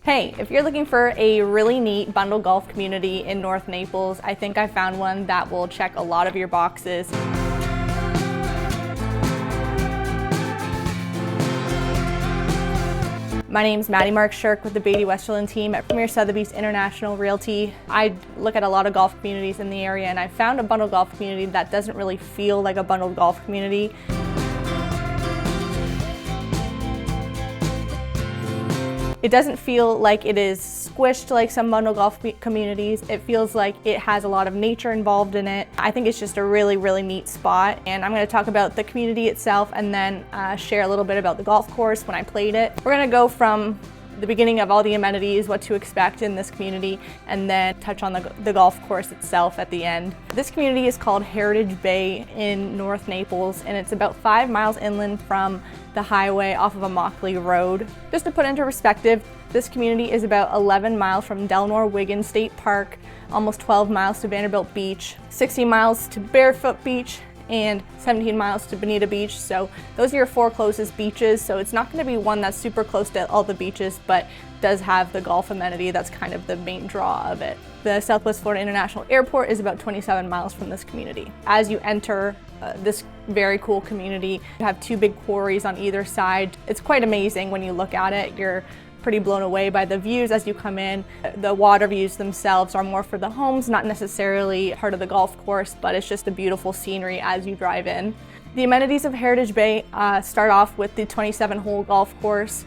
Hey, if you're looking for a really neat bundle golf community in North Naples, I think I found one that will check a lot of your boxes. My name's Maddie Mark Shirk with the Beatty Westerland team at Premier Sotheby's International Realty. I look at a lot of golf communities in the area, and I found a bundle golf community that doesn't really feel like a bundled golf community. It doesn't feel like it is squished like some bundle golf communities. It feels like it has a lot of nature involved in it. I think it's just a really, really neat spot. And I'm gonna talk about the community itself and then share a little bit about the golf course when I played it. We're gonna go from the beginning of all the amenities, what to expect in this community, and then touch on the golf course itself at the end. This community is called Heritage Bay in North Naples, and it's about 5 miles inland from the highway off of Immokalee Rd. Just to put into perspective, this community is about 11 miles from Delnor Wiggin State Park, almost 12 miles to Vanderbilt Beach, 60 miles to Barefoot Beach, and 17 miles to Bonita Beach. So those are your 4 closest beaches. So it's not going to be one that's super close to all the beaches, but does have the golf amenity. That's kind of the main draw of it. The Southwest Florida International Airport is about 27 miles from this community. As you enter this very cool community, you have 2 big quarries on either side. It's quite amazing when you look at it. You're pretty blown away by the views as you come in. The water views themselves are more for the homes, not necessarily part of the golf course, but it's just a beautiful scenery as you drive in. The amenities of Heritage Bay start off with the 27-hole golf course.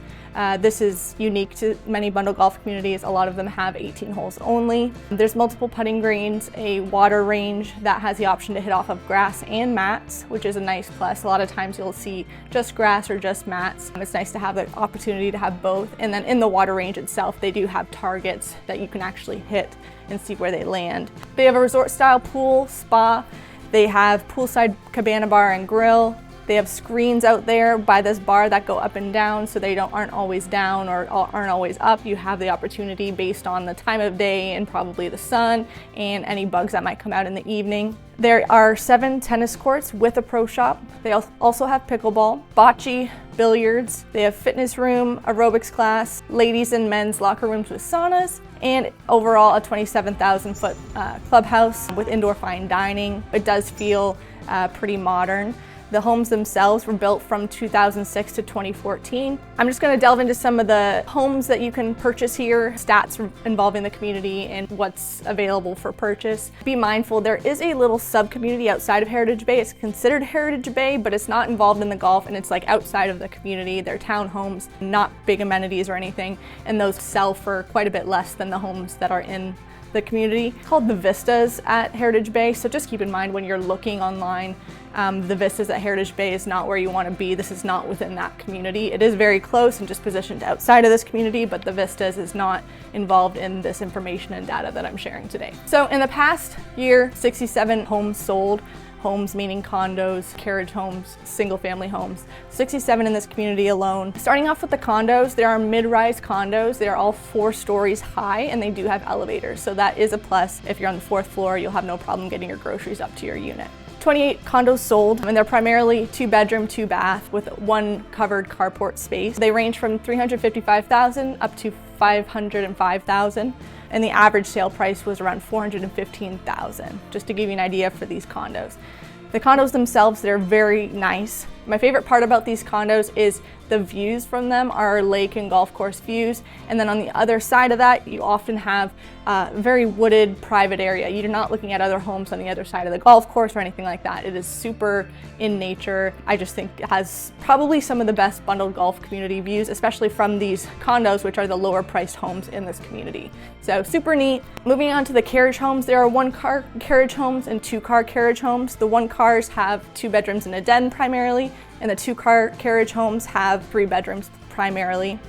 This is unique to many bundle golf communities. A lot of them have 18 holes only. There's multiple putting greens, a water range that has the option to hit off of grass and mats, which is a nice plus. A lot of times you'll see just grass or just mats. It's nice to have the opportunity to have both. And then in the water range itself, they do have targets that you can actually hit and see where they land. They have a resort style pool, spa. They have poolside cabana bar and grill. They have screens out there by this bar that go up and down, so they aren't always down or aren't always up. You have the opportunity based on the time of day and probably the sun and any bugs that might come out in the evening. There are 7 tennis courts with a pro shop. They also have pickleball, bocce, billiards. They have fitness room, aerobics class, ladies and men's locker rooms with saunas, and overall a 27,000 foot clubhouse with indoor fine dining. It does feel pretty modern. The homes themselves were built from 2006 to 2014. I'm just going to delve into some of the homes that you can purchase here, stats involving the community, and what's available for purchase. Be mindful, there is a little sub-community outside of Heritage Bay. It's considered Heritage Bay, but it's not involved in the golf, and it's like outside of the community. They're townhomes, not big amenities or anything, and those sell for quite a bit less than the homes that are in the community. It's called the Vistas at Heritage Bay, so just keep in mind when you're looking online, the Vistas at Heritage Bay is not where you want to be. This is not within that community. It is very close and just positioned outside of this community, but the Vistas is not involved in this information and data that I'm sharing today. So in the past year, 67 homes sold. Homes meaning condos, carriage homes, single family homes. 67 in this community alone. Starting off with the condos, there are mid-rise condos. They are all 4 stories high and they do have elevators. So that is a plus. If you're on the 4th floor, you'll have no problem getting your groceries up to your unit. 28 condos sold, and they're primarily 2 bedroom, 2 bath with 1 covered carport space. They range from $355,000 up to $505,000. And the average sale price was around $415,000, just to give you an idea for these condos. The condos themselves, they're very nice. My favorite part about these condos is the views from them are lake and golf course views. And then on the other side of that, you often have a very wooded private area. You're not looking at other homes on the other side of the golf course or anything like that. It is super in nature. I just think it has probably some of the best bundled golf community views, especially from these condos, which are the lower priced homes in this community. So super neat. Moving on to the carriage homes, there are 1-car carriage homes and 2-car carriage homes. The 1-cars have 2 bedrooms and a den primarily, and the 2-car carriage homes have 3 bedrooms primarily.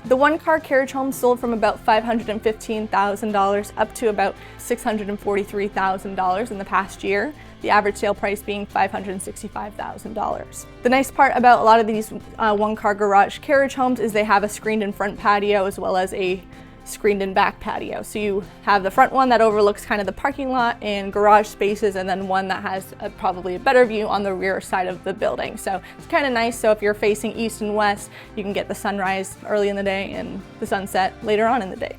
The 1-car carriage home sold from about $515,000 up to about $643,000 in the past year, the average sale price being $565,000. The nice part about a lot of these 1-car garage carriage homes is they have a screened in front patio as well as a screened in back patio. So you have the front one that overlooks kind of the parking lot and garage spaces, and then one that has probably a better view on the rear side of the building. So it's kind of nice. So if you're facing east and west, you can get the sunrise early in the day and the sunset later on in the day.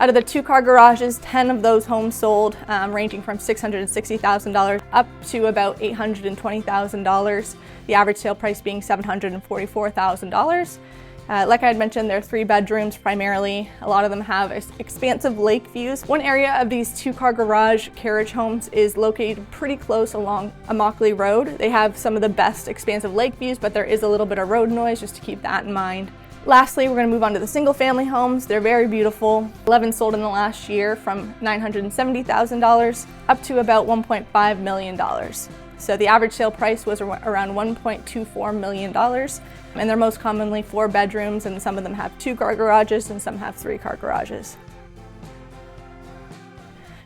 Out of the 2-car garages, 10 of those homes sold, ranging from $660,000 up to about $820,000. The average sale price being $744,000. Like I had mentioned, they're 3 bedrooms primarily. A lot of them have expansive lake views. One area of these 2-car garage carriage homes is located pretty close along Immokalee Rd. They have some of the best expansive lake views, but there is a little bit of road noise, just to keep that in mind. Lastly, we're going to move on to the single family homes. They're very beautiful. 11 sold in the last year, from $970,000 up to about $1.5 million. So the average sale price was around $1.24 million. And they're most commonly 4 bedrooms, and some of them have 2-car garages and some have 3-car garages.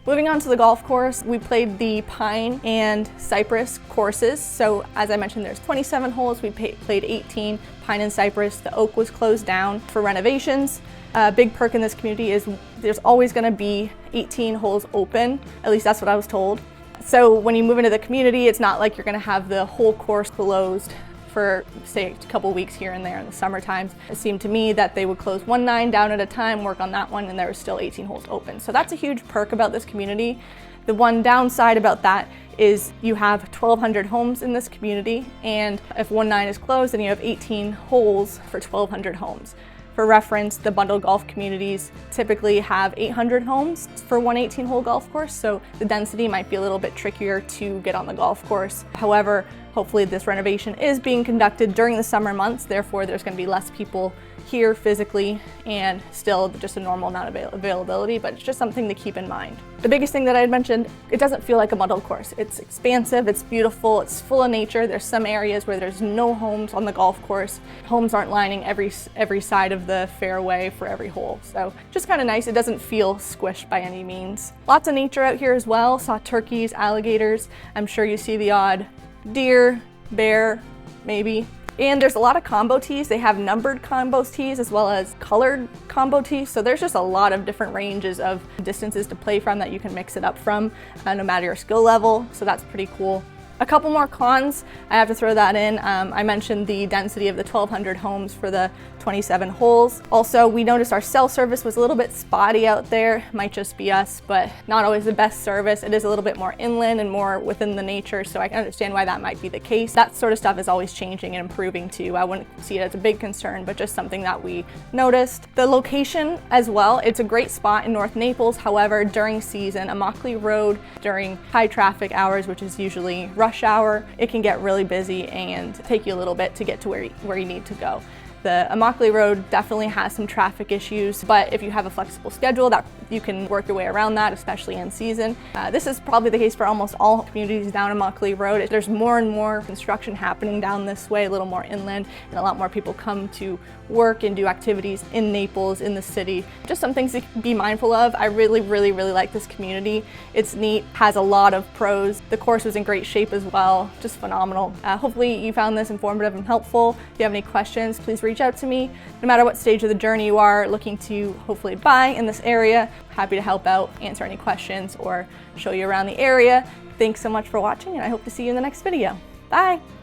Moving on to the golf course, we played the Pine and Cypress courses. So as I mentioned, there's 27 holes. We played 18, Pine and Cypress. The Oak was closed down for renovations. A big perk in this community is there's always going to be 18 holes open. At least that's what I was told. So when you move into the community, it's not like you're going to have the whole course closed for, say, a couple weeks here and there in the summer times. It seemed to me that they would close 1 9 down at a time, work on that one, and there was still 18 holes open. So that's a huge perk about this community. The one downside about that is you have 1,200 homes in this community, and if 1 9 is closed, then you have 18 holes for 1,200 homes. For reference, the bundled golf communities typically have 800 homes for one 18-hole golf course, so the density might be a little bit trickier to get on the golf course. However, hopefully this renovation is being conducted during the summer months, therefore there's going to be less people here physically and still just a normal amount of availability, but it's just something to keep in mind. The biggest thing that I had mentioned, it doesn't feel like a bundled course. It's expansive, it's beautiful, it's full of nature. There's some areas where there's no homes on the golf course. Homes aren't lining every side of the fairway for every hole. So just kind of nice. It doesn't feel squished by any means. Lots of nature out here as well. Saw turkeys, alligators. I'm sure you see the odd deer, bear, maybe. And there's a lot of combo tees. They have numbered combo tees as well as colored combo tees. So there's just a lot of different ranges of distances to play from that you can mix it up from, no matter your skill level. So that's pretty cool. A couple more cons, I have to throw that in. I mentioned the density of the 1,200 homes for the 27 holes. Also, we noticed our cell service was a little bit spotty out there. Might just be us, but not always the best service. It is a little bit more inland and more within the nature, so I can understand why that might be the case. That sort of stuff is always changing and improving too. I wouldn't see it as a big concern, but just something that we noticed. The location as well, it's a great spot in North Naples. However, during season, Immokalee Rd, during high traffic hours, which is usually rush hour, it can get really busy and take you a little bit to get to where you need to go. The Immokalee Rd definitely has some traffic issues, but if you have a flexible schedule, that you can work your way around that, especially in season. This is probably the case for almost all communities down Immokalee Rd. There's more and more construction happening down this way, a little more inland, and a lot more people come to work and do activities in Naples, in the city. Just some things to be mindful of. I really like this community. It's neat, has a lot of pros. The course was in great shape as well, just phenomenal. Hopefully you found this informative and helpful. If you have any questions, please reach out to me. No matter what stage of the journey you are looking to hopefully buy in this area, happy to help out, answer any questions, or show you around the area. Thanks so much for watching, and I hope to see you in the next video. Bye!